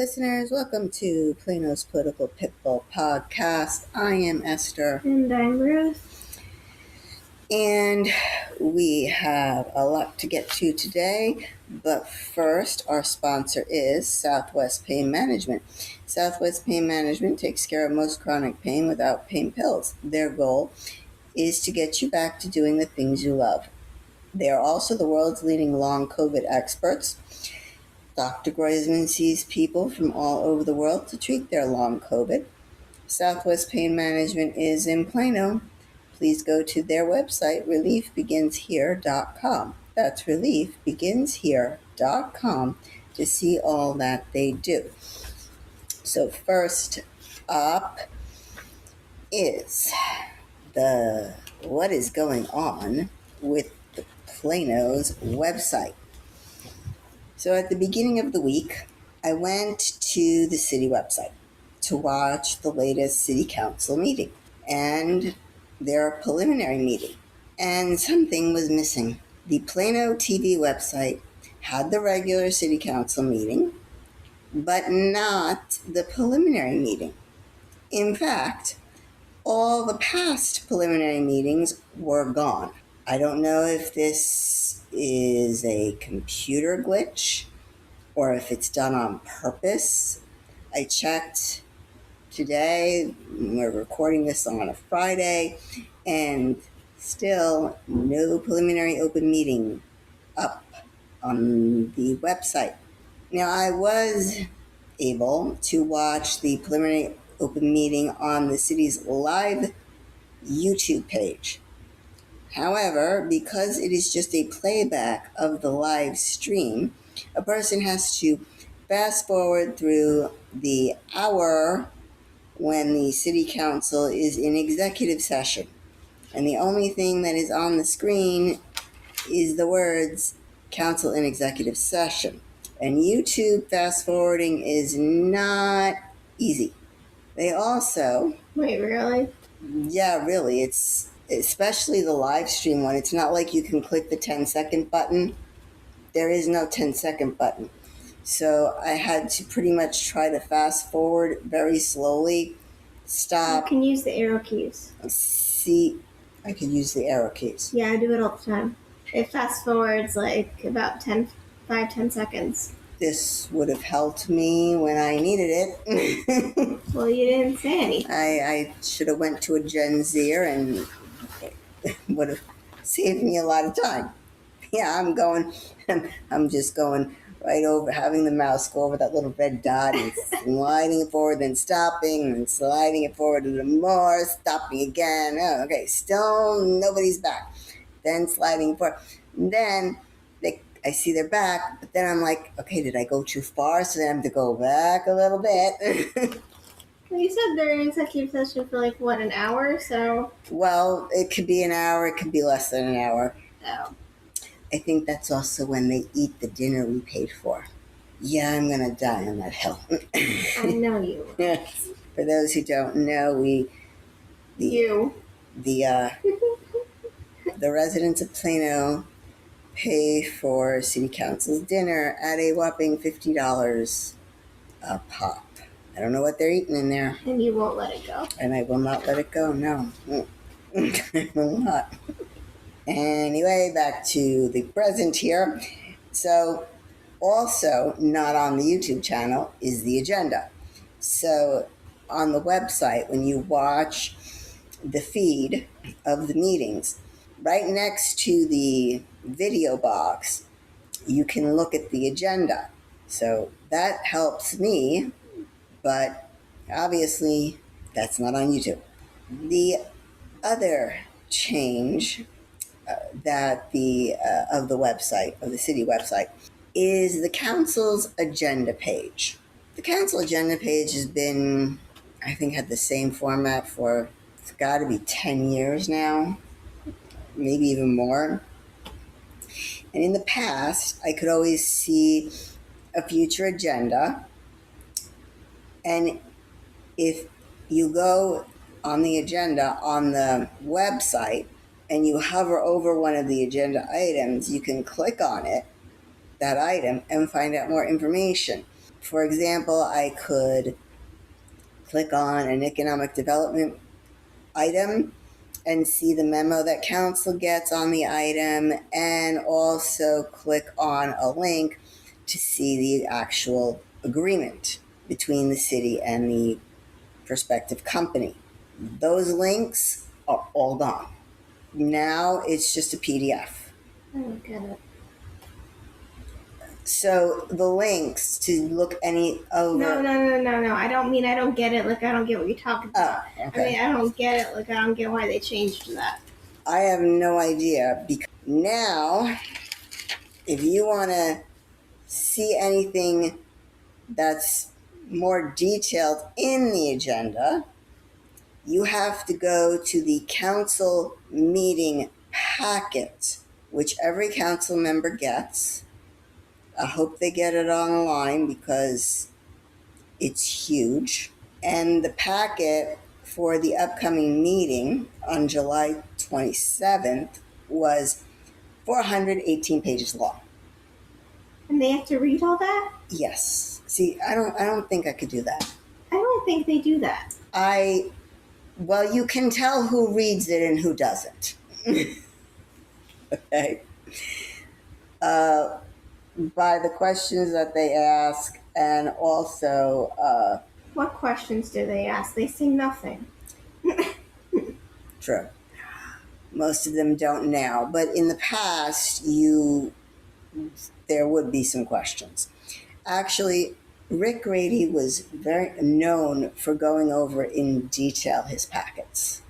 listeners. Welcome to Plano's Political Pitbull Podcast. I am Esther. And I'm Ruth. And we have a lot to get to today. But first, our sponsor is Southwest Pain Management. Southwest Pain Management takes care of most chronic pain without pain pills. Their goal is to get you back to doing the things you love. They are also the world's leading long COVID experts. Dr. Groisman sees people from all over the world to treat their long COVID. Southwest Pain Management is in Plano. Please go to their website, reliefbeginshere.com. That's reliefbeginshere.com to see all that they do. So first up is what is going on with the Plano's website. So at the beginning of the week, I went to the city website to watch the latest city council meeting and their preliminary meeting. And something was missing. The Plano TV website had the regular city council meeting, but not the preliminary meeting. In fact, all the past preliminary meetings were gone. I don't know if this is a computer glitch or if it's done on purpose. I checked today. We're recording this on a Friday, and still no preliminary open meeting up on the website. Now, I was able to watch the preliminary open meeting on the city's live YouTube page. However, because it is just a playback of the live stream, a person has to fast forward through the hour when the city council is in executive session. And the only thing that is on the screen is the words council in executive session. And YouTube fast forwarding is not easy. They also... Wait, really? Yeah, really. It's especially the live stream one. It's not like you can click the 10-second button. There is no 10-second button. So I had to pretty much try to fast forward very slowly. Stop. You can use the arrow keys. See, I could use the arrow keys. Yeah, I do it all the time. It fast forwards like about 10 seconds. This would have helped me when I needed it. Well, you didn't say anything. I should have went to a Gen Zer and it would have saved me a lot of time. Yeah, I'm just going right over, having the mouse go over that little red dot and sliding it forward, then stopping, and sliding it forward a little more, stopping again. Oh, okay, still nobody's back. Then sliding forward. And then I see they're back, but then I'm like, okay, did I go too far? So then I have to go back a little bit. Well, you said they're in executive session for like, what, an hour? So. Well, it could be an hour, it could be less than an hour. Oh. I think that's also when they eat the dinner we paid for. Yeah, I'm going to die on that hill. I know you. For those who don't know, the residents of Plano pay for city council's dinner at a whopping $50 a pop. I don't know what they're eating in there. And you won't let it go. And I will not let it go, no. I will not. Anyway, back to the present here. So, also not on the YouTube channel is the agenda. So, on the website, when you watch the feed of the meetings, right next to the video box, you can look at the agenda. So, that helps me, but obviously that's not on YouTube. The other change that of the website, of the city website, is the council's agenda page. The council agenda page has been, I think, had the same format for, it's got to be 10 years now, maybe even more. And in the past, I could always see a future agenda, and if you go on the agenda on the website and you hover over one of the agenda items, you can click on it, that item, and find out more information. For example, I could click on an economic development item and see the memo that council gets on the item, and also click on a link to see the actual agreement between the city and the prospective company. Those links are all gone. Now it's just a PDF. I don't get it. So the links to look any over. No. I don't mean I don't get it. Like, I don't get what you're talking about. Oh, okay. I mean, I don't get it. Like, I don't get why they changed that. I have no idea, because now, if you want to see anything that's more detailed in the agenda, you have to go to the council meeting packet, which every council member gets. I hope they get it online because it's huge. And the packet for the upcoming meeting on July 27th was 418 pages long. And they have to read all that? Yes. See, I don't think I could do that. I don't think they do that. Well, you can tell who reads it and who doesn't. Okay. By the questions that they ask, and also What questions do they ask? They say nothing. true. Most of them don't now, but in the past, there would be some questions. Actually, Rick Grady was very known for going over in detail his packets.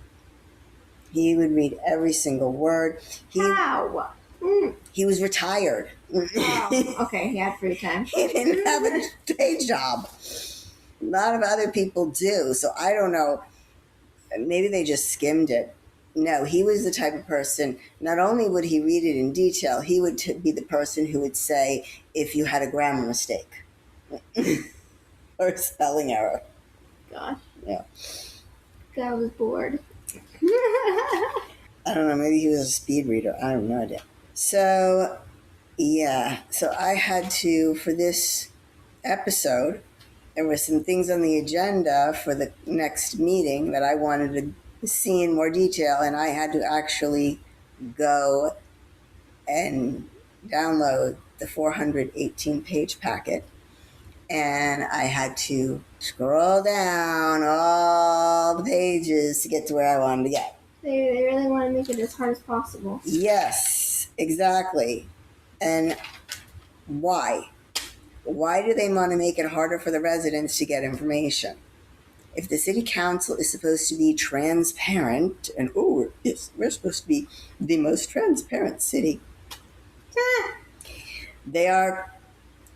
He would read every single word. How? He was retired. Oh, okay. He had free time. He didn't have a day job. A lot of other people do, so I don't know. Maybe they just skimmed it. No, he was the type of person, not only would he read it in detail, he would be the person who would say if you had a grammar mistake or a spelling error. Gosh. Yeah. I was bored. I don't know, maybe he was a speed reader. I have no idea. So, yeah. So I had to, for this episode, there were some things on the agenda for the next meeting that I wanted to see in more detail, and I had to actually go and download the 418-page packet, and I had to scroll down all the pages to get to where I wanted to get. They really want to make it as hard as possible. Yes, exactly. And why? Why do they want to make it harder for the residents to get information? If the city council is supposed to be transparent, and yes, we're supposed to be the most transparent city, they are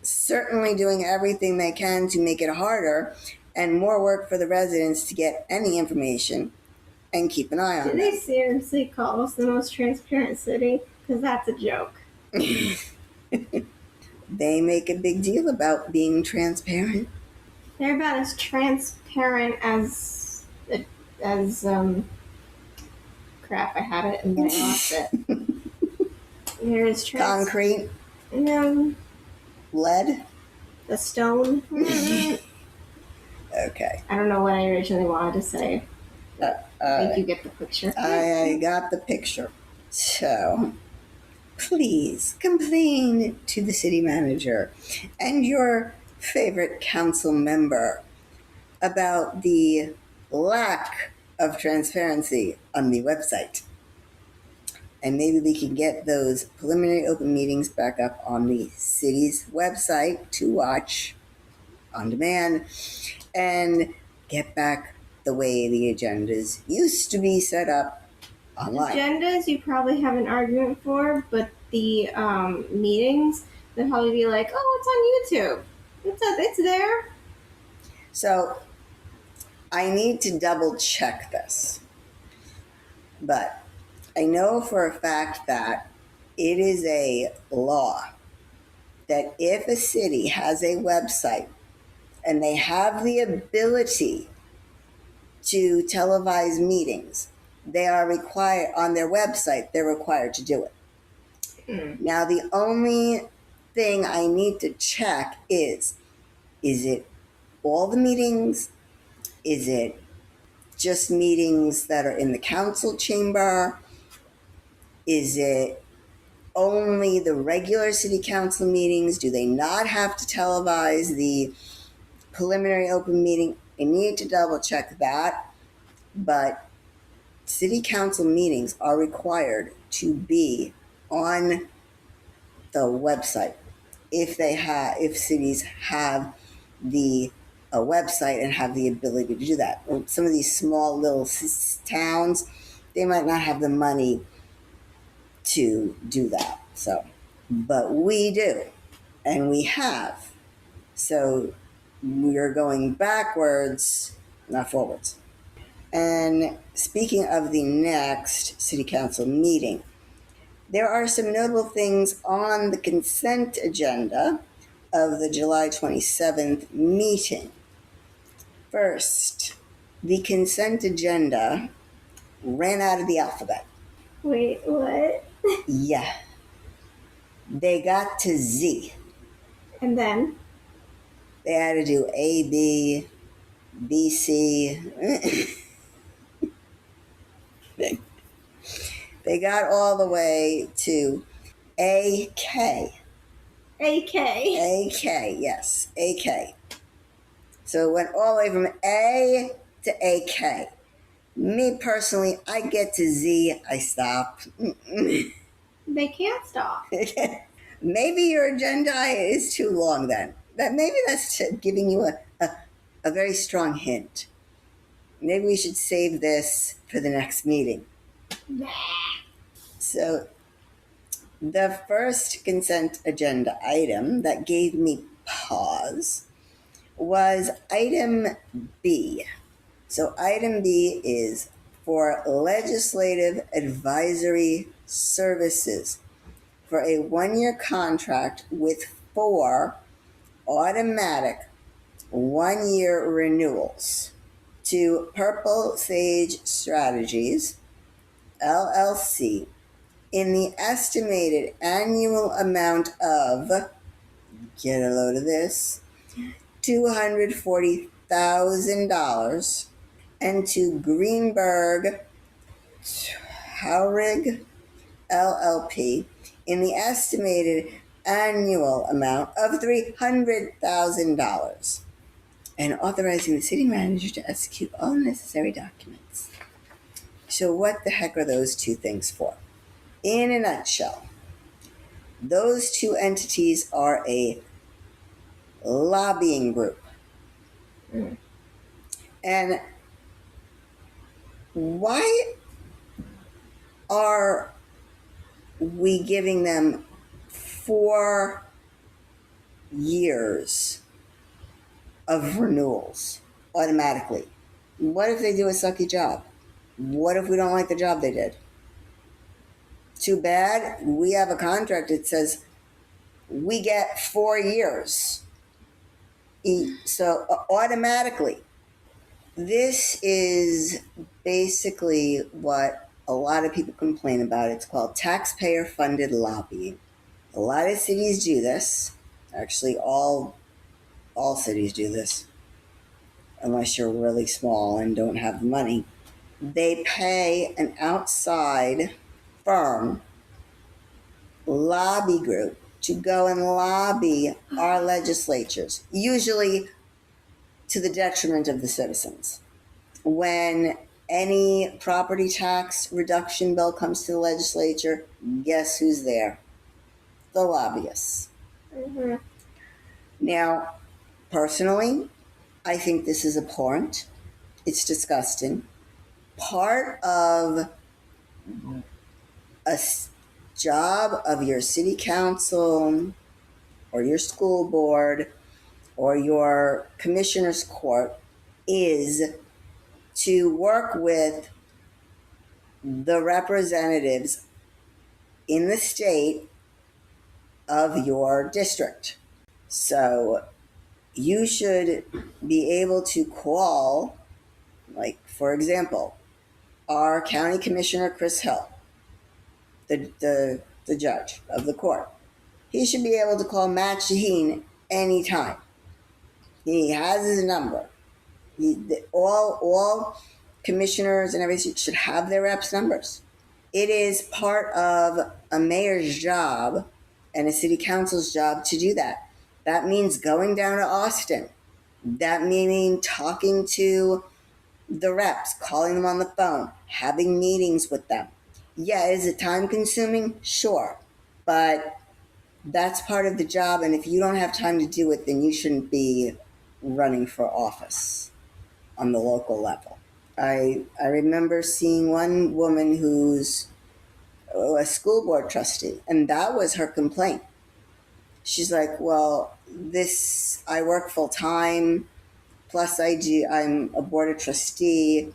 certainly doing everything they can to make it harder and more work for the residents to get any information and keep an eye on Did them. they seriously call us the most transparent city? Because that's a joke. They make a big deal about being transparent. They're about as transparent as crap. I had it and then I lost it. They're as Concrete, No, lead. the stone. Okay. I don't know what I originally wanted to say. I think you get the picture. I got the picture. So, please complain to the city manager and your favorite council member about the lack of transparency on the website. And maybe we can get those preliminary open meetings back up on the city's website to watch on demand and get back the way the agendas used to be set up online. Agendas you probably have an argument for, but the meetings, they'll probably be like, oh, it's on YouTube. It's there. So I need to double check this. But I know for a fact that it is a law that if a city has a website and they have the ability to televise meetings, they are required, on their website, they're required to do it. Now, the only thing I need to check is Is it all the meetings? Is it just meetings that are in the council chamber? Is it only the regular city council meetings? Do they not have to televise the preliminary open meeting? I need to double check that, but city council meetings are required to be on the website if cities have the website and have the ability to do that. Some of these small little towns, they might not have the money to do that. So, but we do, and we have. So we're going backwards, not forwards. And speaking of the next city council meeting, there are some notable things on the consent agenda of the July 27th meeting. First, the consent agenda ran out of the alphabet. Wait, what? Yeah. They got to Z. And then? They had to do A, B, B, C. They got all the way to AK. AK. AK, yes, AK. So it went all the way from A to AK. Me personally, I get to Z, I stop. They can't stop. Maybe your agenda is too long then. Maybe that's giving you a very strong hint. Maybe we should save this for the next meeting. So the first consent agenda item that gave me pause was item B. So item B is for legislative advisory services for a 1-year contract with 4 automatic 1-year renewals to Purple Sage Strategies, LLC, in the estimated annual amount of, get a load of this, $240,000, and to Greenberg Haurig, LLP, in the estimated annual amount of $300,000, and authorizing the city manager to execute all necessary documents. So what the heck are those two things for? In a nutshell, those two entities are a lobbying group. And why are we giving them 4 years of renewals automatically? What if they do a sucky job? What if we don't like the job they did? Too bad. We have a contract that says we get 4 years. So automatically. This is basically what a lot of people complain about. It's called taxpayer-funded lobbying. A lot of cities do this. Actually, all cities do this, unless you're really small and don't have the money. They pay an outside firm, lobby group, to go and lobby our legislatures, usually to the detriment of the citizens. When any property tax reduction bill comes to the legislature, guess who's there? The lobbyists. Mm-hmm. Now, personally, I think this is abhorrent. It's disgusting. Part of a job of your city council or your school board or your commissioner's court is to work with the representatives in the state of your district. So you should be able to call, like, for example, our county commissioner, Chris Hill, the judge of the court. He should be able to call Matt Shaheen anytime He has his number. All commissioners and everything should have their reps' numbers. It is part of a mayor's job and a city council's job to do that. That means going down to Austin. That meaning talking to the reps, calling them on the phone, having meetings with them. Yeah, is it time consuming? Sure. But that's part of the job, and if you don't have time to do it, then you shouldn't be running for office on the local level. I remember seeing one woman who's a school board trustee, and that was her complaint. She's like, well, I work full time, plus I'm a board of trustee,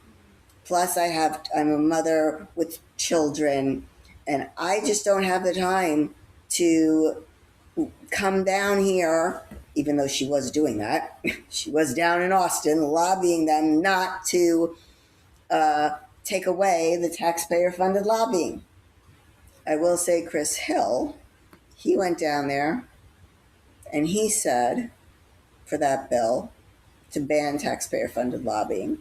plus I'm a mother with children, and I just don't have the time to come down here, even though she was doing that. She was down in Austin lobbying them not to take away the taxpayer-funded lobbying. I will say Chris Hill, he went down there and he said for that bill to ban taxpayer-funded lobbying,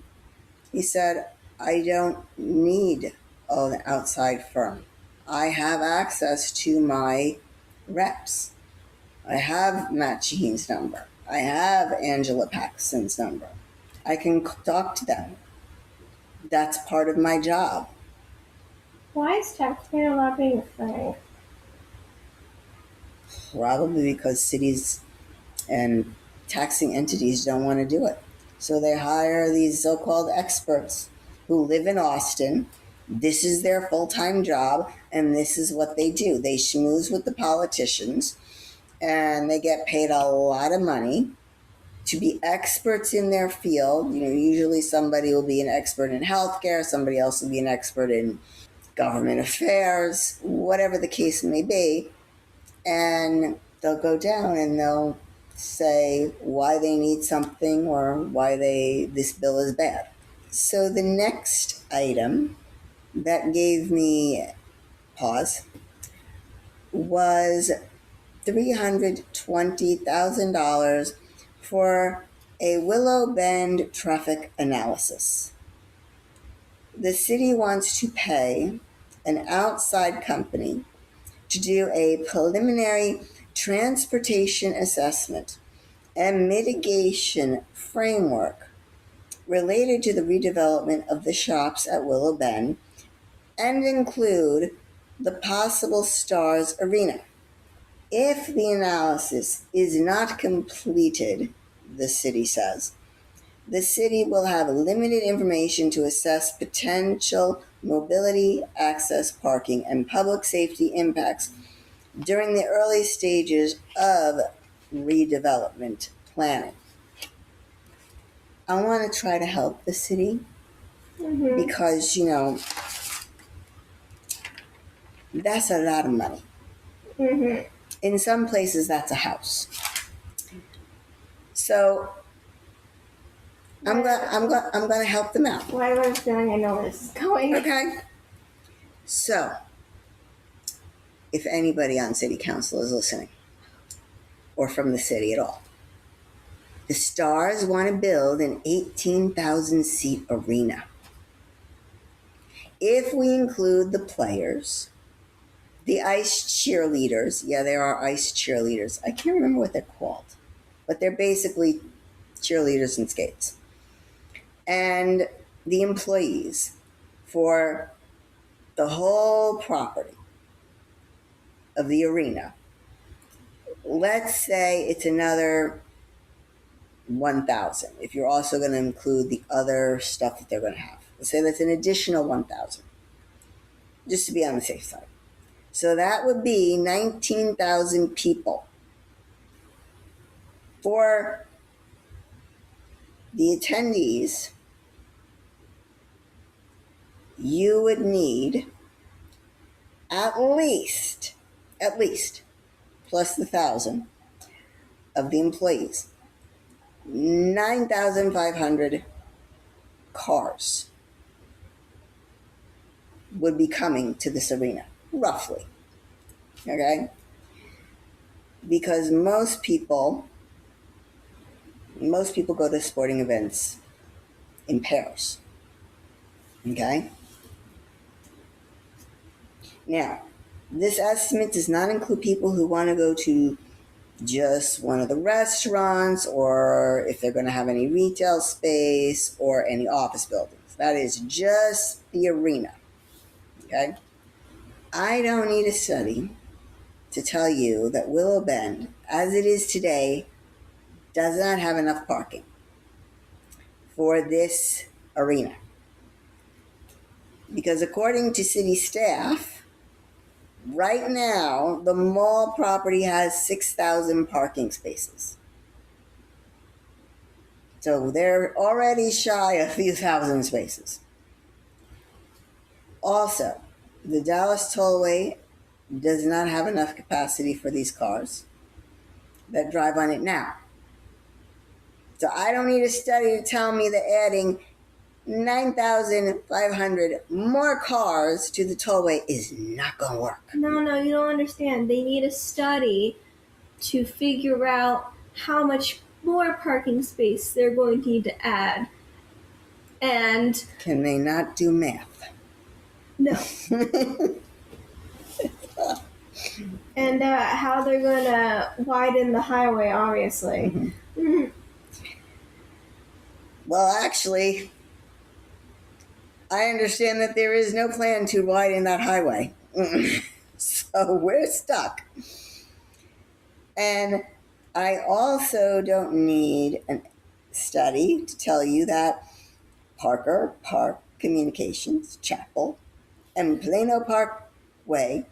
he said, I don't need an outside firm. I have access to my reps. I have Matt Shaheen's number. I have Angela Paxson's number. I can talk to them. That's part of my job. Why is taxpayer lobbying a thing? Probably because cities and taxing entities don't want to do it. So they hire these so-called experts who live in Austin. This is their full-time job, and this is what they do. They schmooze with the politicians, and they get paid a lot of money to be experts in their field. Usually somebody will be an expert in healthcare, somebody else will be an expert in government affairs, whatever the case may be. And they'll go down and they'll say why they need something or why this bill is bad. So the next item that gave me pause was $320,000 for a Willow Bend traffic analysis. The city wants to pay an outside company to do a preliminary transportation assessment and mitigation framework related to the redevelopment of the shops at Willow Bend and include the possible Stars Arena. If the analysis is not completed, the city says, the city will have limited information to assess potential mobility, access, parking, and public safety impacts during the early stages of redevelopment planning. I want to try to help the city because, that's a lot of money. In some places, that's a house. So I'm gonna help them out. Why am I feeling I know where this is going? Okay. So, if anybody on city council is listening, or from the city at all, the Stars want to build an 18,000 seat arena. If we include the players, the ice cheerleaders, yeah, there are ice cheerleaders. I can't remember what they're called, but they're basically cheerleaders and skates. And the employees for the whole property of the arena. Let's say it's another 1,000 if you're also going to include the other stuff that they're going to have. Let's say that's an additional 1,000, just to be on the safe side. So that would be 19,000 people. For the attendees, you would need at least, plus the 1,000 of the employees, 9,500 cars would be coming to this arena, roughly. Okay? Because most people Most people go to sporting events in pairs. Okay? Now, this estimate does not include people who want to go to just one of the restaurants, or if they're going to have any retail space or any office buildings. That is just the arena. Okay? I don't need a study to tell you that Willow Bend, as it is today, does not have enough parking for this arena. Because according to city staff, right now, the mall property has 6,000 parking spaces. So they're already shy of a few thousand spaces. Also, the Dallas Tollway does not have enough capacity for these cars that drive on it now. So I don't need a study to tell me that adding 9,500 more cars to the tollway is not going to work. No, you don't understand. They need a study to figure out how much more parking space they're going to need to add. And can they not do math? No. And how they're going to widen the highway, obviously. Mm-hmm. Well, actually, I understand that there is no plan to widen that highway. So we're stuck. And I also don't need a study to tell you that Parker Park Communications Chapel and Plano Parkway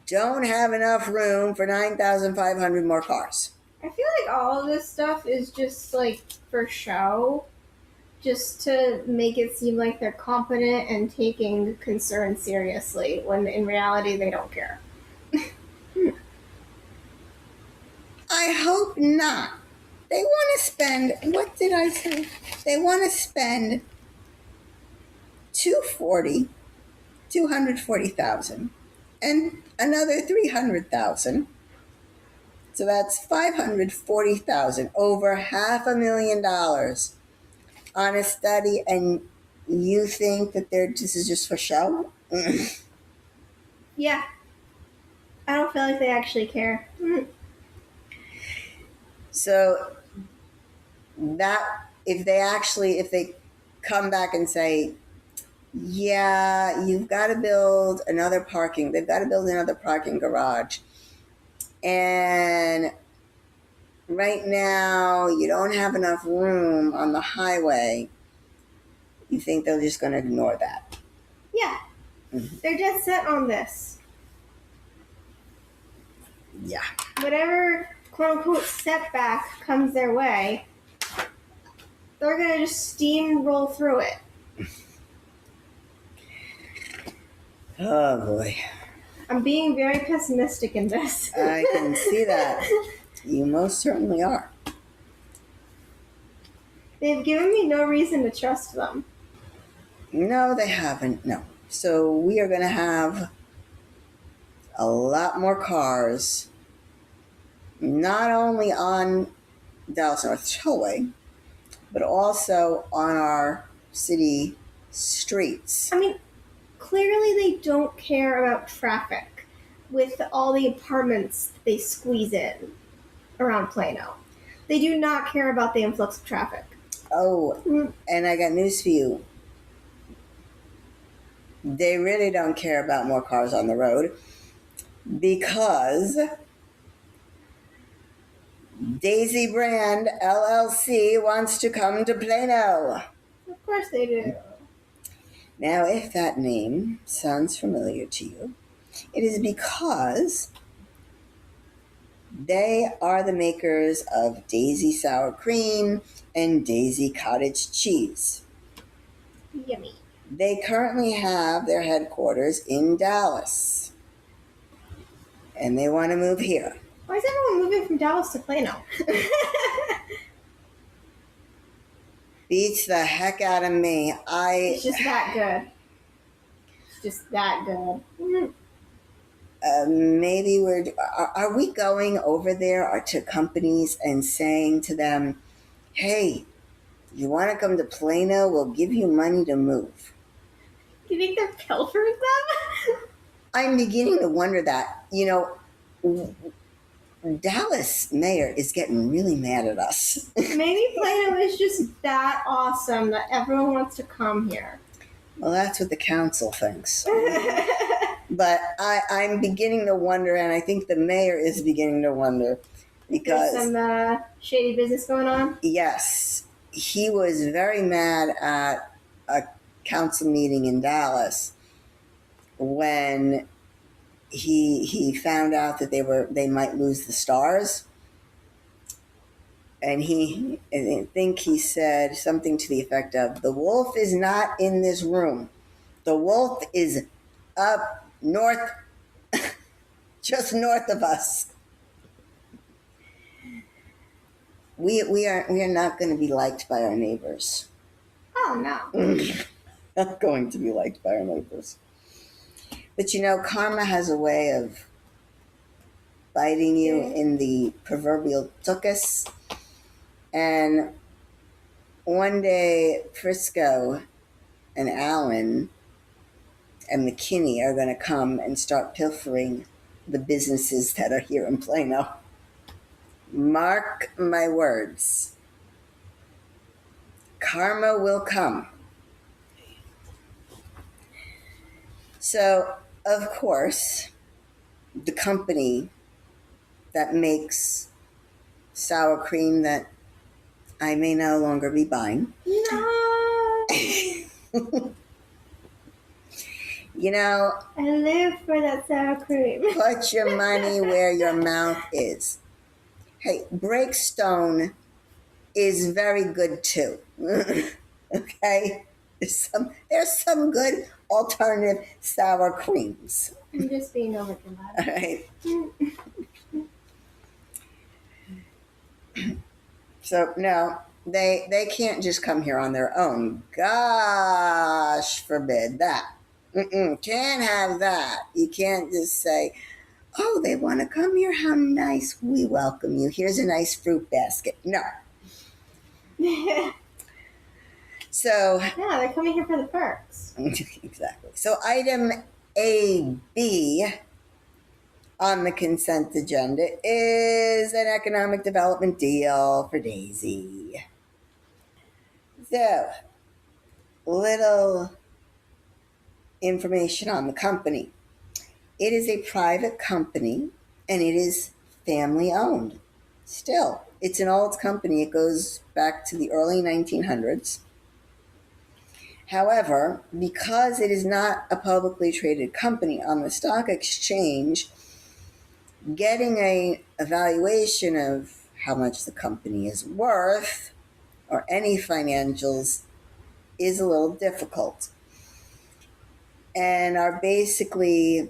don't have enough room for 9,500 more cars. I feel like all of this stuff is just like for show, just to make it seem like they're competent and taking concern seriously, when in reality they don't care. I hope not. They want to spend, what did I say? They want to spend $240,000 and another $300,000. So that's $540,000, over $500,000 on a study, and you think that this is just for show? Yeah. I don't feel like they actually care. So that if they come back and say, yeah, they've got to build another parking garage, and right now you don't have enough room on the highway, you think they're just going to ignore that? Yeah. Mm-hmm. They're just set on this. Yeah. Whatever quote-unquote setback comes their way, they're going to just steamroll through it. Oh, boy. I'm being very pessimistic in this. I can see that. You most certainly are. They've given me no reason to trust them. No, they haven't. No. So we are going to have a lot more cars, not only on Dallas North Tollway, but also on our city streets. I mean, clearly they don't care about traffic with all the apartments they squeeze in around Plano. They do not care about the influx of traffic. Oh, and I got news for you. They really don't care about more cars on the road, because Daisy Brand LLC wants to come to Plano. Of course they do. Now, if that name sounds familiar to you, it is because they are the makers of Daisy Sour Cream and Daisy Cottage Cheese. Yummy. They currently have their headquarters in Dallas, and they want to move here. Why is everyone moving from Dallas to Plano? Beats the heck out of me. It's just that good. It's just that good. Maybe are we going over there or to companies and saying to them, hey, you want to come to Plano? We'll give you money to move. Do you think they're pilfering them? I'm beginning to wonder that. Dallas mayor is getting really mad at us. Maybe Plano is just that awesome that everyone wants to come here. Well, that's what the council thinks. But I'm beginning to wonder, and I think the mayor is beginning to wonder, because there's some shady business going on. Yes, he was very mad at a council meeting in Dallas when he found out that they might lose the stars, and I think he said something to the effect of, "The wolf is not in this room. The wolf is up north, just north of us." We are not going to be liked by our neighbors. Oh no. Not going to be liked by our neighbors. But karma has a way of biting you in the proverbial tuchus. And one day, Frisco and Allen and McKinney are going to come and start pilfering the businesses that are here in Plano. Mark my words. Karma will come. So, of course, the company that makes sour cream that I may no longer be buying. No. I live for that sour cream. Put your money where your mouth is. Hey, Breakstone is very good too. Okay? There's some good alternative sour creams. I'm just being overdramatic. All right. So no, they can't just come here on their own. Gosh forbid that. Can't have that. You can't just say, oh, they want to come here. How nice. We welcome you. Here's a nice fruit basket. No. So. Yeah, they're coming here for the perks. Exactly. So item AB on the consent agenda is an economic development deal for Daisy. So, little information on the company. It is a private company and it is family owned. Still, it's an old company. It goes back to the early 1900s. However, because it is not a publicly traded company on the stock exchange, getting a evaluation of how much the company is worth or any financials is a little difficult and are basically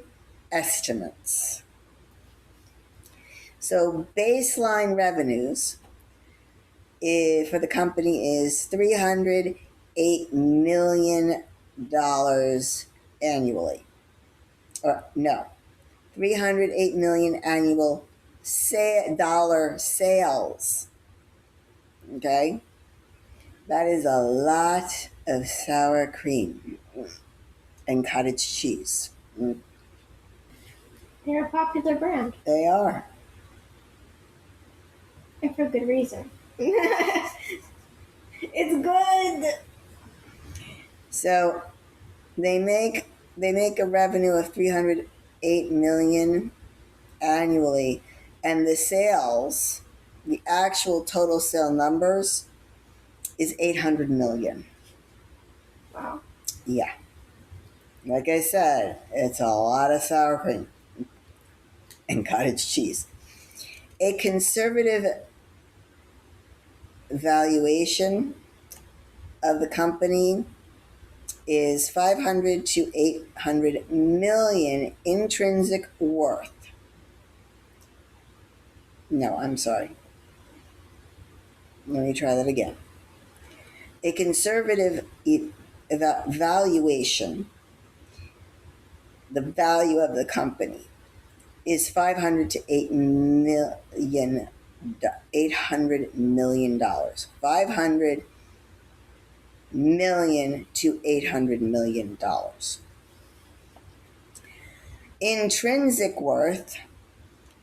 estimates. So baseline revenues for the company is $308 million annually. Or no, 308 million annual dollar sales. Okay? That is a lot of sour cream and cottage cheese. They're a popular brand. They are. And for good reason. It's good. So they make a revenue of $308 million annually, and the sales, the actual total sale numbers, is $800 million. Wow. Yeah. Like I said, it's a lot of sour cream and cottage cheese. A conservative valuation of the company is 500 to 800 million intrinsic worth. No, I'm sorry. Let me try that again. A conservative valuation, the value of the company, is $500 to $800 million. $500 million to $800 million. Intrinsic worth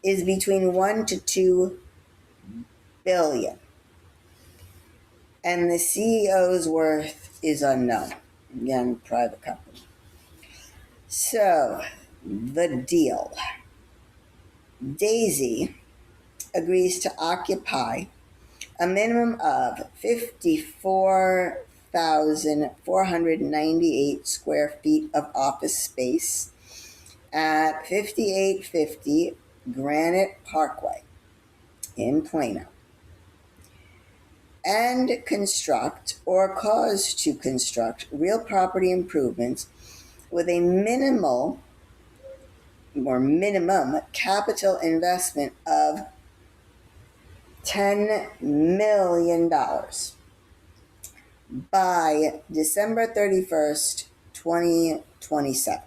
is between 1 to 2 billion, and the CEO's worth is unknown. Again, private company. So, the deal. Daisy agrees to occupy a minimum of 54,498 square feet of office space at 5850 Granite Parkway in Plano, and construct or cause to construct real property improvements with a minimum capital investment of $10 million by December 31st, 2027.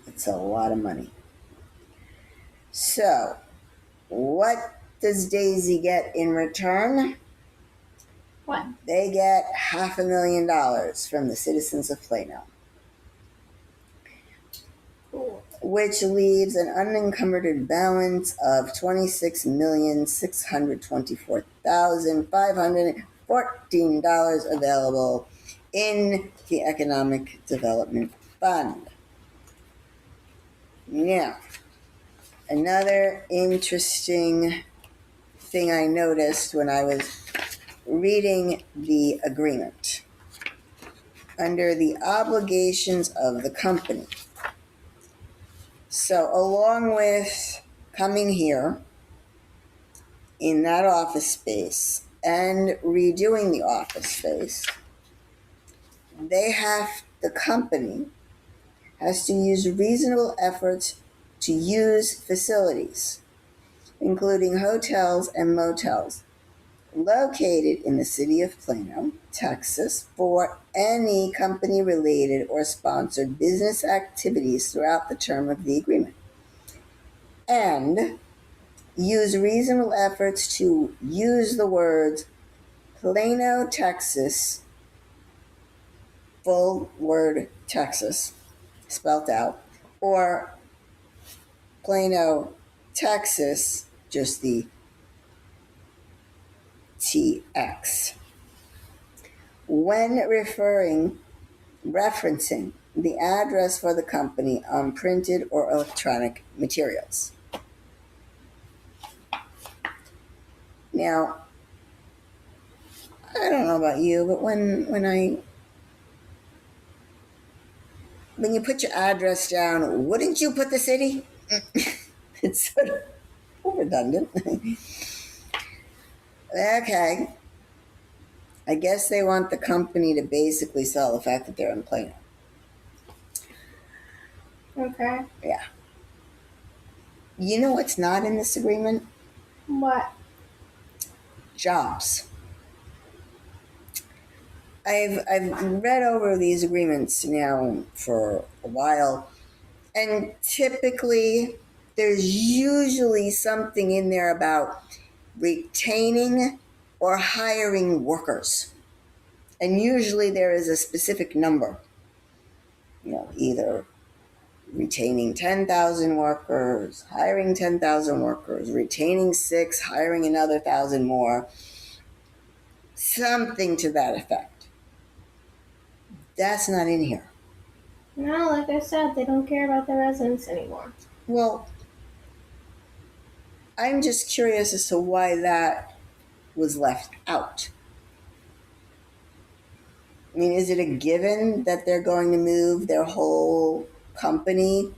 It's a lot of money. So, what does Daisy get in return? What? They get $500,000 from the citizens of Plano, Cool. which leaves an unencumbered balance of $26,624,514 available in the Economic Development Fund. Now, another interesting thing I noticed when I was reading the agreement. Under the obligations of the company. So, along with coming here in that office space and redoing the office space, the company has to use reasonable efforts to use facilities, including hotels and motels, located in the city of Plano, Texas, for any company-related or sponsored business activities throughout the term of the agreement, and use reasonable efforts to use the words Plano, Texas, full word Texas, spelt out, or Plano, Texas, just the TX, when referencing the address for the company on printed or electronic materials. Now, I don't know about you, but when you put your address down, wouldn't you put the city? It's sort of redundant. Okay. I guess they want the company to basically sell the fact that they're in Plano. Okay. Yeah. You know what's not in this agreement? What? Jobs. I've read over these agreements now for a while, and typically there's usually something in there about retaining or hiring workers. And usually there is a specific number. Either retaining 10,000 workers, hiring 10,000 workers, retaining 6, hiring another 1,000 more. Something to that effect. That's not in here. No, like I said, they don't care about the residents anymore. Well, I'm just curious as to why that was left out. I mean, is it a given that they're going to move their whole company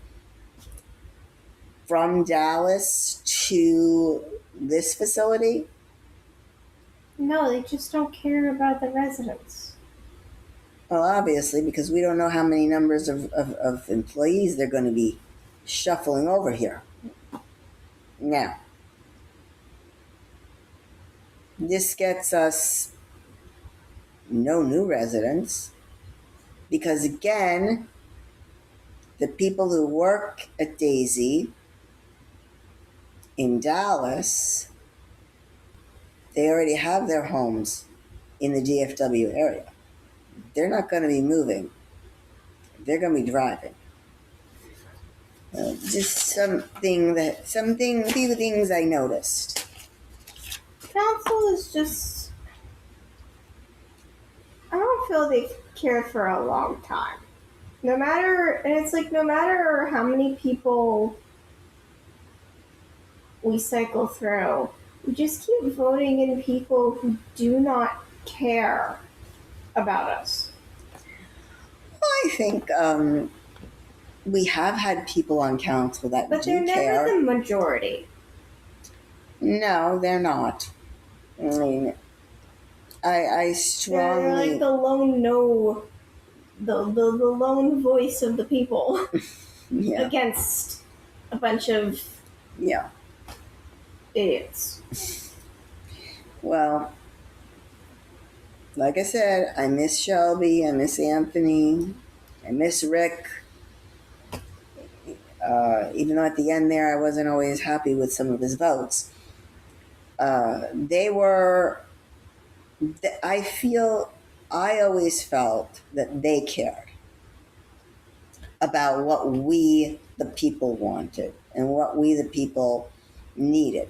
from Dallas to this facility? No, they just don't care about the residents. Well, obviously, because we don't know how many numbers of employees they're going to be shuffling over here. Now, this gets us no new residents, because again, the people who work at Daisy In Dallas, they already have their homes in the DFW area. They're not going to be moving. They're going to be driving. Just some few things I noticed. Council is just, I don't feel they've cared for a long time. No matter how many people we cycle through, we just keep voting in people who do not care about us. I think we have had people on council that But do they're care. never the majority. No, they're not. I mean, I strongly... They're like the lone the lone voice of the people Yeah. against a bunch of Yeah. idiots. Well, like I said, I miss Shelby, I miss Anthony, I miss Rick. Even though at the end there I wasn't always happy with some of his votes. I always felt that they cared about what we, the people, wanted and what we, the people, needed.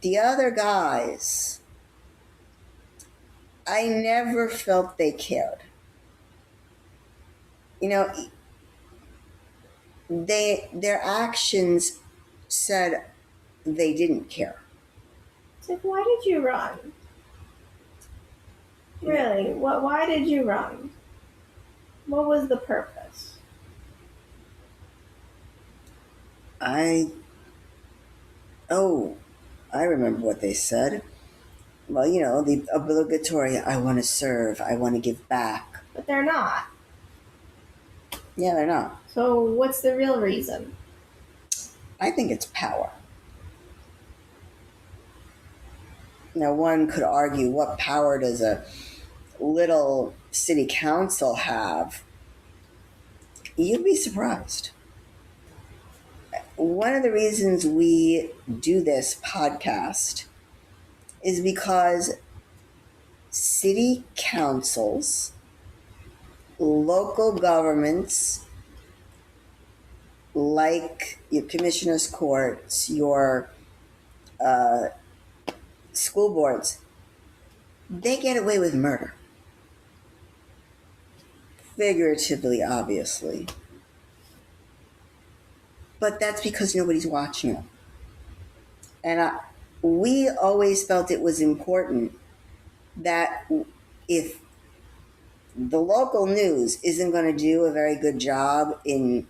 The other guys, I never felt they cared. You know, their actions said they didn't care. It's like, why did you run? Really? Why did you run? What was the purpose? I remember what they said. Well, you know, the obligatory, I want to serve, I want to give back. But they're not. Yeah, they're not. So what's the real reason? I think it's power. Now, one could argue, what power does a little city council have? You'd be surprised. One of the reasons we do this podcast is because city councils, local governments, like your commissioners' courts, your school boards, they get away with murder. Figuratively, obviously. But that's because nobody's watching them. And we always felt it was important that if the local news isn't going to do a very good job in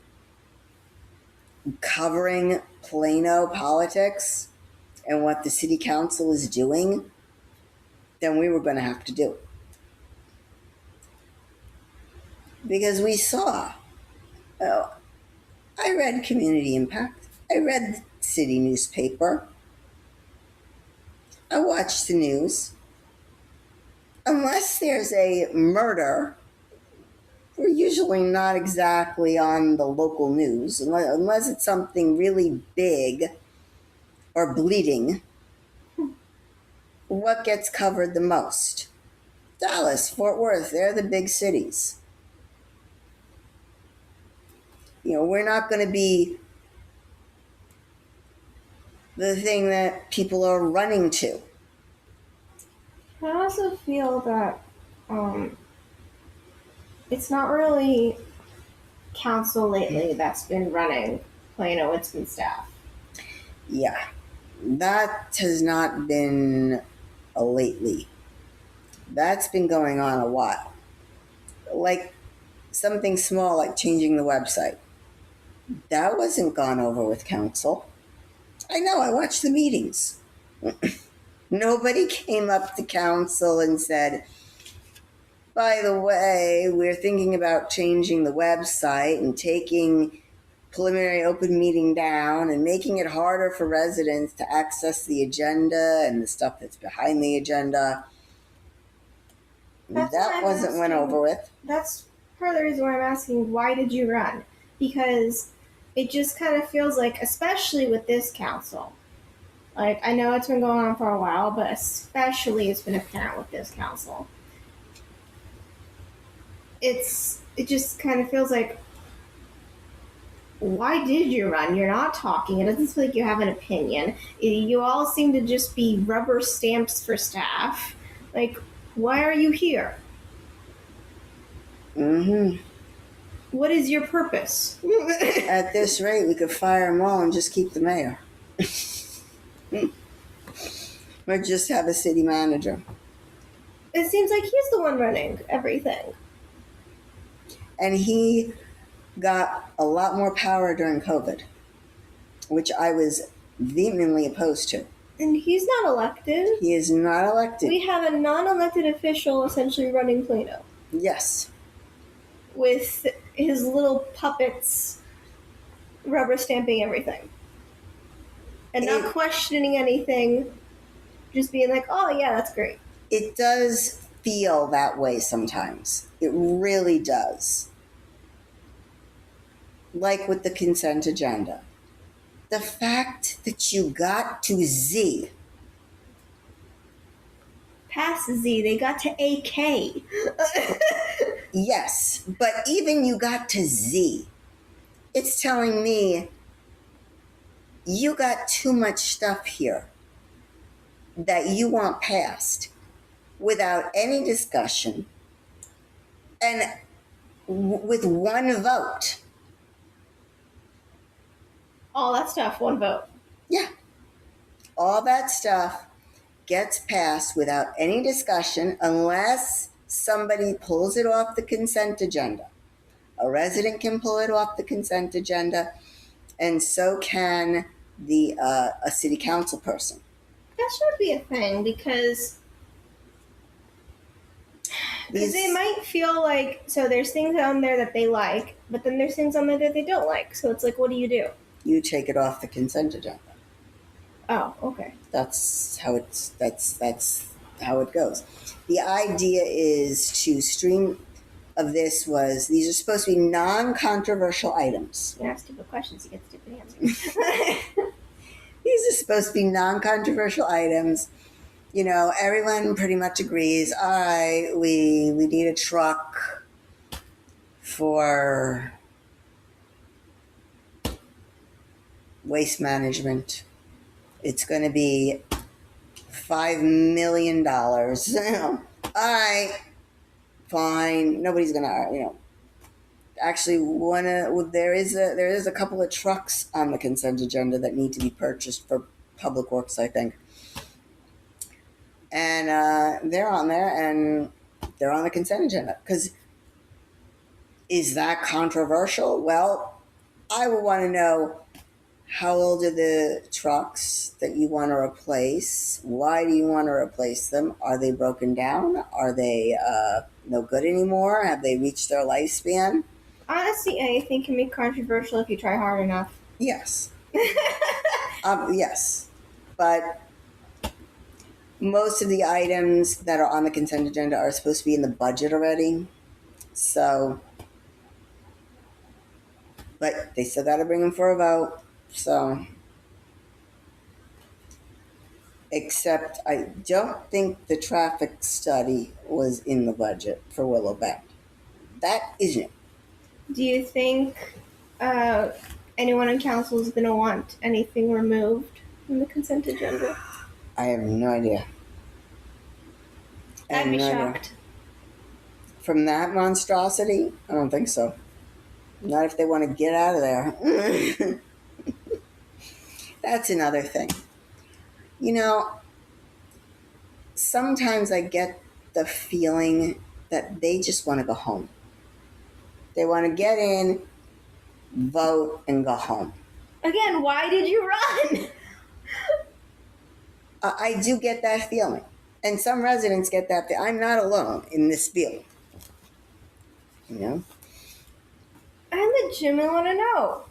covering Plano politics and what the city council is doing, then we were going to have to do it. Because we saw, I read Community Impact, I read the city newspaper, I watched the news. Unless there's a murder, we're usually not exactly on the local news, unless it's something really big or bleeding. What gets covered the most? Dallas, Fort Worth, they're the big cities. You know, we're not going to be the thing that people are running to. I also feel that it's not really council lately that's been running Plano, it's been staff. Yeah, that has not been a lately. That's been going on a while. Like something small like changing the website. That wasn't gone over with council. I know, I watched the meetings. Nobody came up to council and said, by the way, we're thinking about changing the website and taking preliminary open meeting down and making it harder for residents to access the agenda and the stuff that's behind the agenda. That wasn't went over with. That's part of the reason why I'm asking, why did you run? Because it just kind of feels like, especially with this council, like, I know it's been going on for a while, but especially it's been apparent with this council. It just kind of feels like, why did you run? You're not talking. It doesn't feel like you have an opinion. You all seem to just be rubber stamps for staff. Like, why are you here? Mm-hmm. What is your purpose? At this rate, we could fire them all and just keep the mayor. Or just have a city manager. It seems like he's the one running everything. And he got a lot more power during COVID, which I was vehemently opposed to. And he's not elected. He is not elected. We have a non-elected official essentially running Plano. Yes. With his little puppets rubber stamping everything. And not questioning anything. Just being like, oh yeah, that's great. It does feel that way sometimes. It really does. Like with the consent agenda. The fact that you got to Z. Past Z, they got to AK. Yes, but even you got to Z. It's telling me you got too much stuff here that you want passed without any discussion and with one vote. All that stuff, one vote. Yeah. All that stuff gets passed without any discussion unless somebody pulls it off the consent agenda. A resident can pull it off the consent agenda, and so can a city council person. That should be a thing because they might feel like, so there's things on there that they like, but then there's things on there that they don't like. So it's like, what do? You take it off the consent agenda. Oh, okay. That's how how it goes. The idea is to stream of this was these are supposed to be non-controversial items. You ask stupid questions, you get stupid answers. These are supposed to be non-controversial items. You know, everyone pretty much agrees. All right, we need a truck for waste management. It's going to be $5 million. All right, fine. Nobody's going to, Actually, there is a couple of trucks on the consent agenda that need to be purchased for Public Works, I think. And they're on there, and they're on the consent agenda. Because is that controversial? Well, I would want to know, how old are the trucks that you want to replace? Why do you want to replace them? Are they broken down? Are they no good anymore? Have they reached their lifespan? Honestly, anything can be controversial if you try hard enough. Yes. Yes. But most of the items that are on the consent agenda are supposed to be in the budget already. So, but they still got to bring them for a vote. So, except I don't think the traffic study was in the budget for Willow Bend. That isn't. Do you think anyone in council is going to want anything removed from the consent agenda? I have no idea. I'd be shocked. From that monstrosity? I don't think so. Not if they want to get out of there. That's another thing. Sometimes I get the feeling that they just want to go home. They want to get in, vote, and go home. Again, why did you run? I do get that feeling. And some residents get that feeling. I'm not alone in this feeling. I legitimately want to know.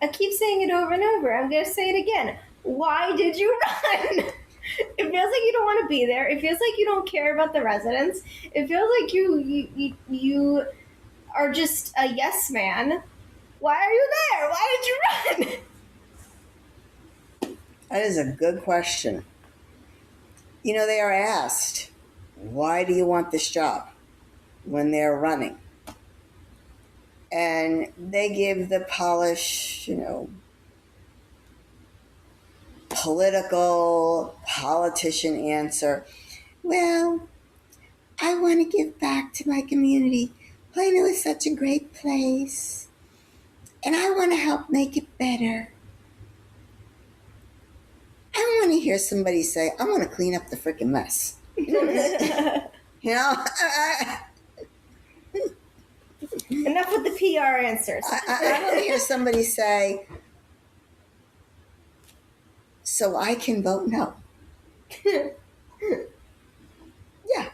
I keep saying it over and over. I'm going to say it again. Why did you run? It feels like you don't want to be there. It feels like you don't care about the residents. It feels like you are just a yes man. Why are you there? Why did you run? That is a good question. You know, they are asked, why do you want this job when they're running? And they give the polished, politician answer. Well, I want to give back to my community. Plano is such a great place, and I want to help make it better. I don't want to hear somebody say, I want to clean up the freaking mess. Enough with the PR answers. I want to hear somebody say, so I can vote no. Yeah.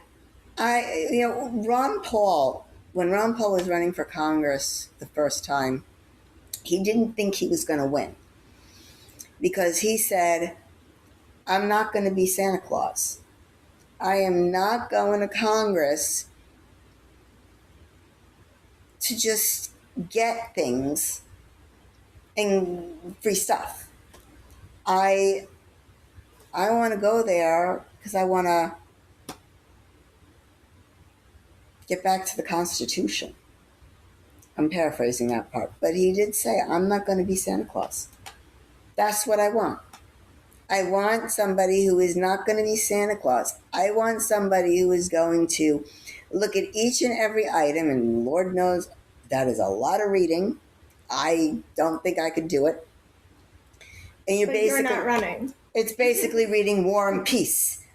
Ron Paul, when Ron Paul was running for Congress the first time, he didn't think he was going to win because he said, I'm not going to be Santa Claus. I am not going to Congress to just get things and free stuff. I want to go there because I want to get back to the Constitution. I'm paraphrasing that part. But he did say, I'm not going to be Santa Claus. That's what I want. I want somebody who is not going to be Santa Claus. I want somebody who is going to look at each and every item, and Lord knows that is a lot of reading. I don't think I could do it. And you're not running. It's basically reading War and Peace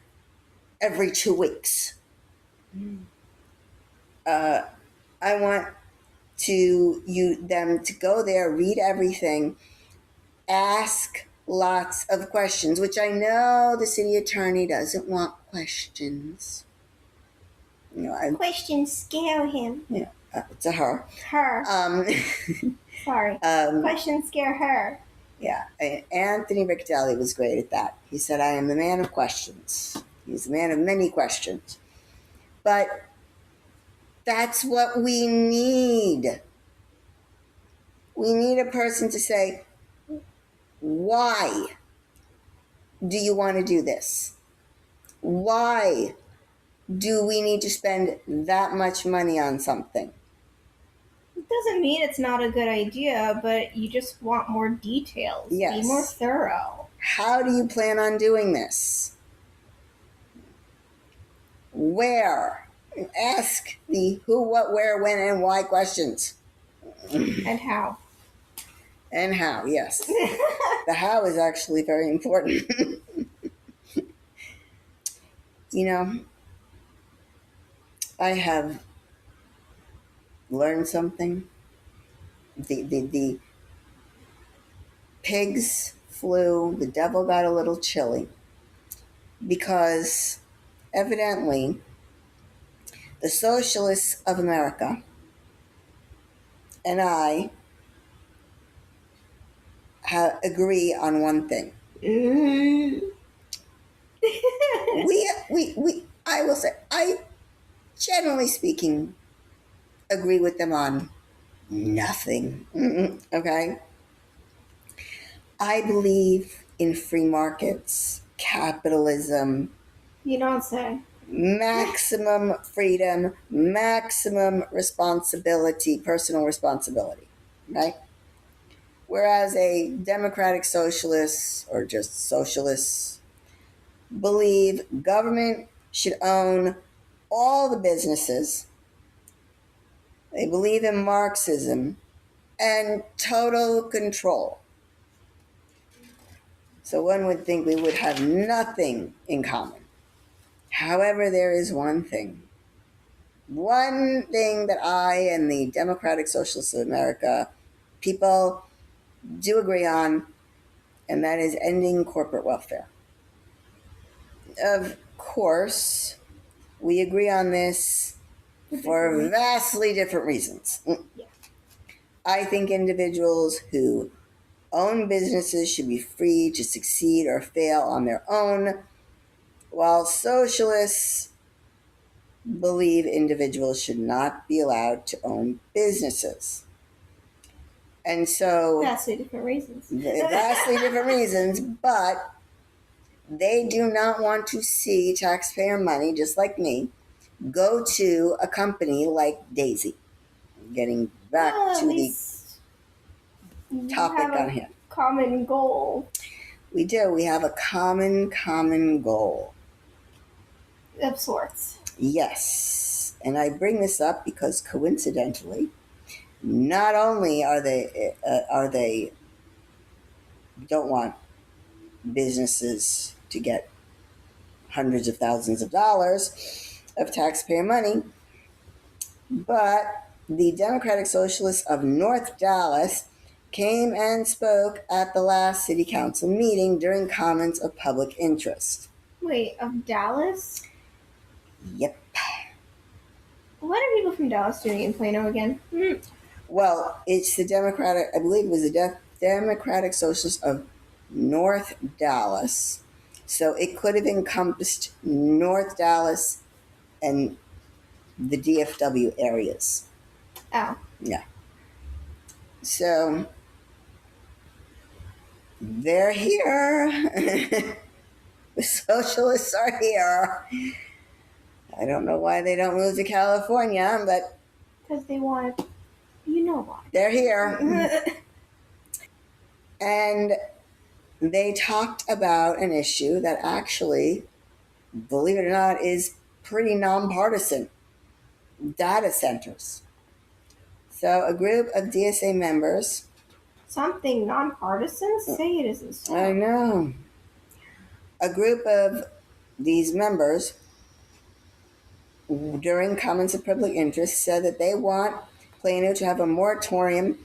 every 2 weeks. I want them to go there, read everything, ask lots of questions, which I know the city attorney doesn't want questions. Questions scare him. To her. Her. Sorry. Questions scare her. Yeah. Anthony Ricciardelli was great at that. He said, I am the man of questions. He's the man of many questions. But that's what we need. We need a person to say, why do you want to do this? Why do we need to spend that much money on something? It doesn't mean it's not a good idea, but you just want more details. Yes. Be more thorough. How do you plan on doing this? Where? Ask the who, what, where, when, and why questions. And how. And how, yes. The how is actually very important. I have learned something. The pigs flew, the devil got a little chilly because evidently the Socialists of America and I agree on one thing. I will say, I, generally speaking, agree with them on nothing. Okay? I believe in free markets, capitalism. You don't say. Maximum freedom, maximum responsibility, personal responsibility, right? Whereas a democratic socialist or just socialists believe government should own all the businesses. They believe in Marxism and total control. So one would think we would have nothing in common. However, there is one thing that I and the Democratic Socialists of America people do agree on, and that is ending corporate welfare. Of course, we agree on this for vastly different reasons. Yeah. I think individuals who own businesses should be free to succeed or fail on their own, while socialists believe individuals should not be allowed to own businesses. And so vastly different reasons. Vastly different reasons, but they do not want to see taxpayer money, just like me, go to a company like Daisy. Getting back to the topic on here. Common goal. We do. We have a common goal. Of sorts. Yes. And I bring this up because coincidentally, not only are they don't want businesses to get hundreds of thousands of dollars of taxpayer money, but the Democratic Socialists of North Dallas came and spoke at the last city council meeting during comments of public interest. Wait, of Dallas? Yep. What are people from Dallas doing in Plano again? Well, it's the Democratic, I believe it was the Democratic Socialists of North Dallas. So it could have encompassed North Dallas and the DFW areas. Oh. Yeah. So they're here. The socialists are here. I don't know why they don't move to California, but because they want, you know why. They're here. And they talked about an issue that actually, believe it or not, is pretty nonpartisan. Data centers. So a group of DSA members. Something nonpartisan? Say it isn't so. I know. A group of these members, during comments of public interest, said that they want Plano to have a moratorium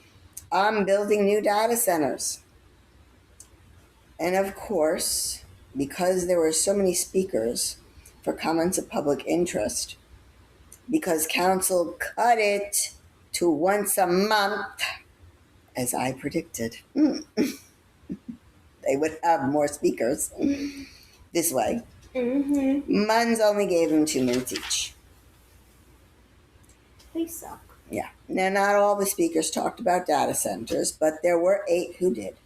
on building new data centers. And of course, because there were so many speakers for comments of public interest, because council cut it to once a month, as I predicted, they would have more speakers this way. Munns only gave them 2 minutes each. They suck. Yeah. Now, not all the speakers talked about data centers, but there were 8 who did.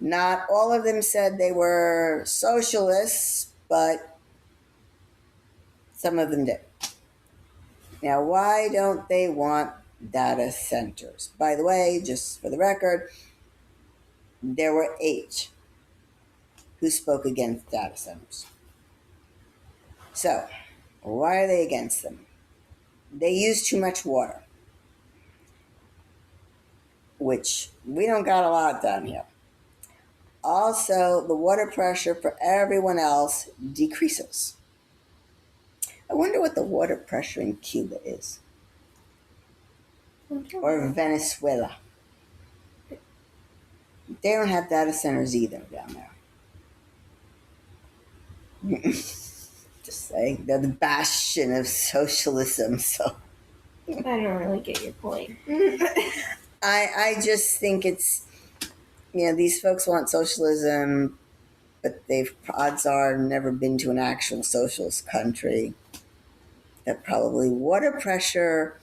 Not all of them said they were socialists, but some of them did. Now, why don't they want data centers? By the way, just for the record, there were 8 who spoke against data centers. So, why are they against them? They use too much water, which we don't got a lot down here. Also, the water pressure for everyone else decreases. I wonder what the water pressure in Cuba is. Or Venezuela. They don't have data centers either down there. Just saying, they're the bastion of socialism, so. I don't really get your point. I just think it's, these folks want socialism, but they've, odds are, never been to an actual socialist country. That probably water pressure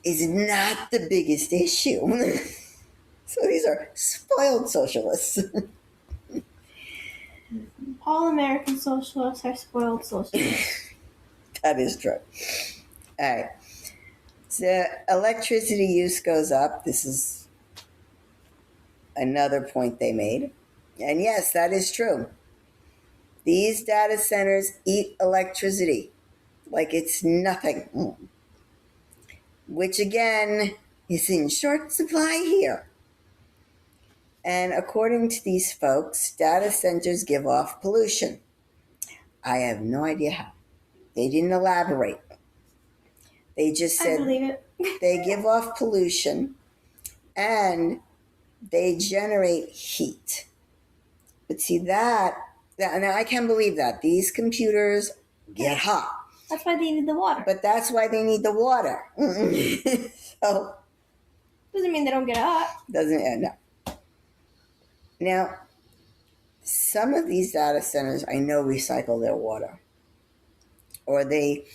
is not the biggest issue. So these are spoiled socialists. All American socialists are spoiled socialists. That is true. All right. So electricity use goes up. This is another point they made. And yes, that is true. These data centers eat electricity like it's nothing, which again is in short supply here. And according to these folks, data centers give off pollution. I have no idea how. They didn't elaborate. They just said I believe it. They give off pollution and they generate heat. But see that now I can't believe that. These computers get hot. That's why they need the water. But that's why they need the water. So doesn't mean they don't get hot. Doesn't, no. Now, some of these data centers, I know, recycle their water. Or they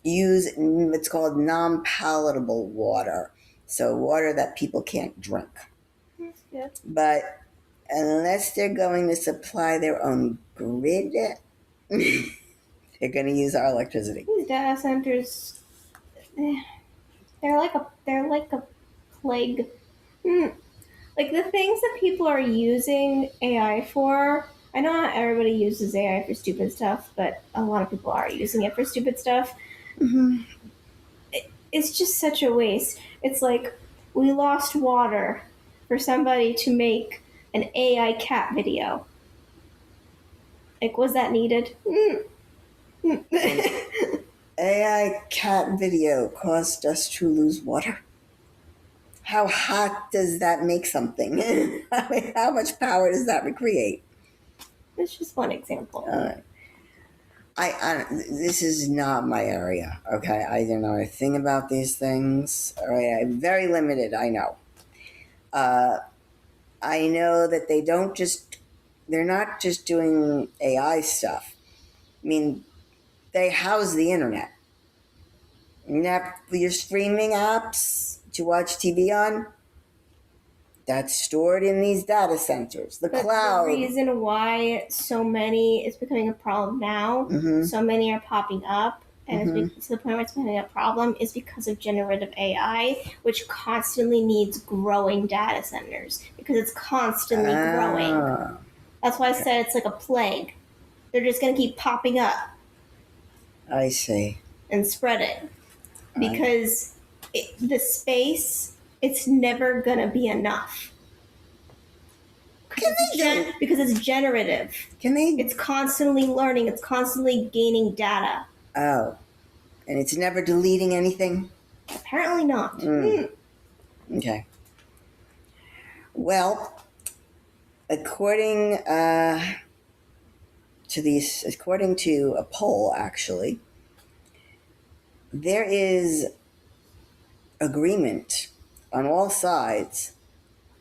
use what's called non-palatable water. So water that people can't drink. That's good. But unless they're going to supply their own grid, they're going to use our electricity. These data centers, they're like a plague. Like the things that people are using AI for. I know not everybody uses AI for stupid stuff, but a lot of people are using it for stupid stuff. Mm-hmm. It's just such a waste. It's like we lost water for somebody to make an AI cat video. Like, was that needed? AI cat video caused us to lose water. How hot does that make something? I mean, how much power does that recreate? It's just one example. This is not my area. Okay, I don't know a thing about these things. All right, I'm very limited. I know. I know that they're not just doing AI stuff. I mean, they house the internet. Your streaming apps to watch TV on, that's stored in these data centers. The cloud. The reason why so many is becoming a problem now, so many are popping up, and it's to the point where it's becoming a problem, is because of generative AI, which constantly needs growing data centers because it's constantly growing. That's why I said it's like a plague. They're just going to keep popping up. I see. And spreading. Because the space, it's never going to be enough. Because it's generative. It's constantly learning. It's constantly gaining data. Oh. And it's never deleting anything? Apparently not. Okay. Well, according to a poll, actually, there is agreement on all sides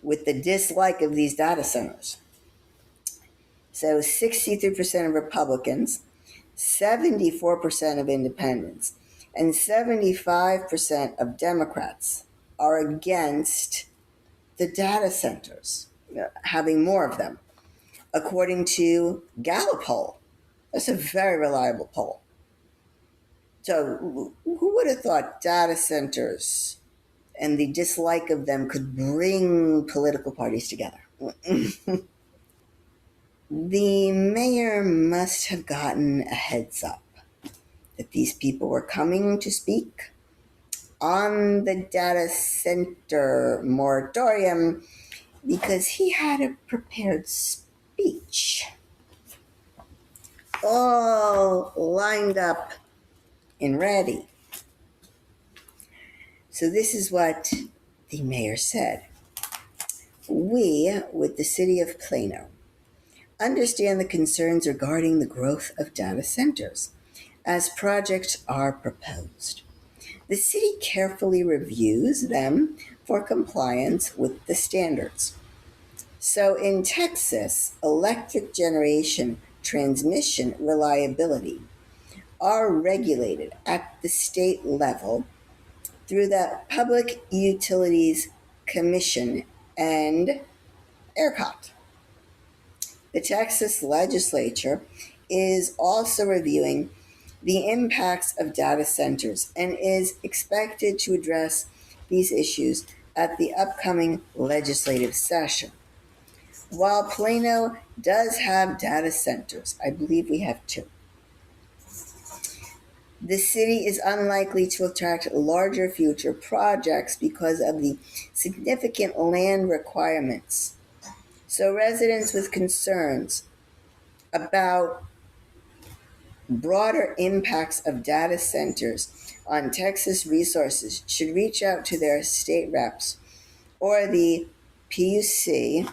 with the dislike of these data centers. So 63% of Republicans, 74% of independents, and 75% of Democrats are against the data centers, having more of them, according to Gallup poll. That's a very reliable poll. So who would have thought data centers and the dislike of them could bring political parties together? The mayor must have gotten a heads up that these people were coming to speak on the data center moratorium because he had a prepared speech all lined up and ready. So this is what the mayor said. We, with the city of Plano, understand the concerns regarding the growth of data centers as projects are proposed. The city carefully reviews them for compliance with the standards. So in Texas, electric generation transmission reliability are regulated at the state level through the Public Utilities Commission and ERCOT. The Texas legislature is also reviewing the impacts of data centers and is expected to address these issues at the upcoming legislative session. While Plano does have data centers, I believe we have 2. The city is unlikely to attract larger future projects because of the significant land requirements. So residents with concerns about broader impacts of data centers on Texas resources should reach out to their state reps or the PUC,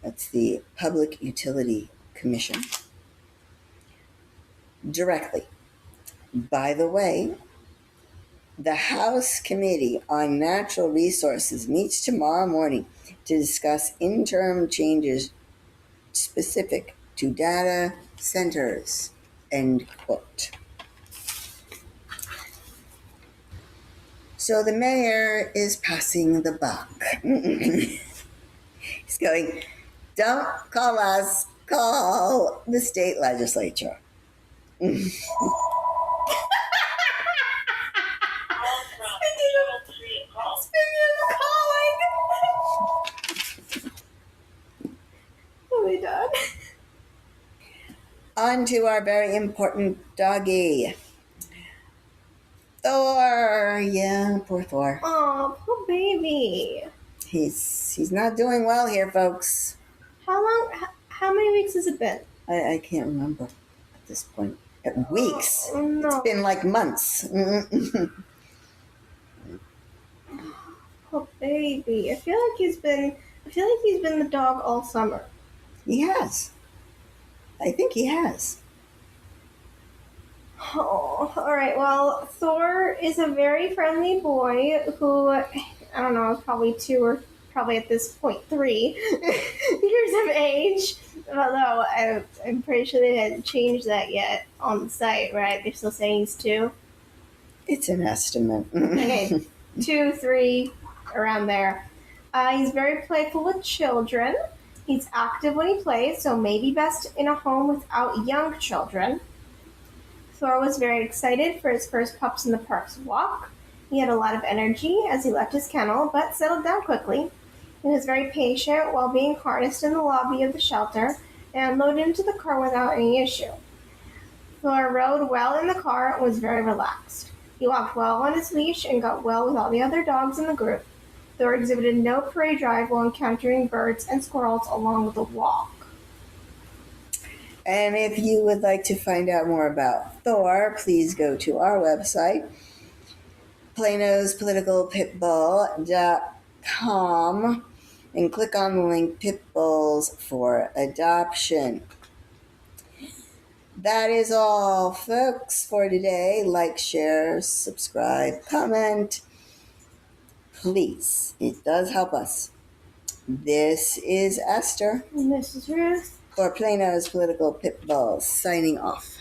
that's the Public Utility Commission, directly. By the way, the House Committee on Natural Resources meets tomorrow morning to discuss interim changes specific to data centers, end quote. So the mayor is passing the buck. He's going, don't call us, call the state legislature. Are we done? On to our very important doggy. Thor. Yeah, poor Thor. Oh, poor baby. He's not doing well here, folks. How many weeks has it been? I can't remember at this point. Weeks. Oh, no. It's been like months. Poor baby. I feel like he's been the dog all summer. He has. I think he has. Oh, all right. Well, Thor is a very friendly boy who, I don't know, is probably 2 or probably at this point 3 years of age. Although I'm pretty sure they hadn't changed that yet on the site, right? They're still saying he's 2. It's an estimate. Okay, 2, 3, around there. He's very playful with children. He's active when he plays, so maybe best in a home without young children. Thor was very excited for his first Pups in the Parks walk. He had a lot of energy as he left his kennel, but settled down quickly. He was very patient while being harnessed in the lobby of the shelter and loaded into the car without any issue. Thor rode well in the car and was very relaxed. He walked well on his leash and got well with all the other dogs in the group. Thor exhibited no prey drive while encountering birds and squirrels along the walk. And if you would like to find out more about Thor, please go to our website, planospoliticalpitbull.com, and click on the link Pitbulls for Adoption. That is all, folks, for today. Like, share, subscribe, comment. Please, it does help us. This is Esther. And this is Ruth. For Plano's Political Pitbulls, signing off.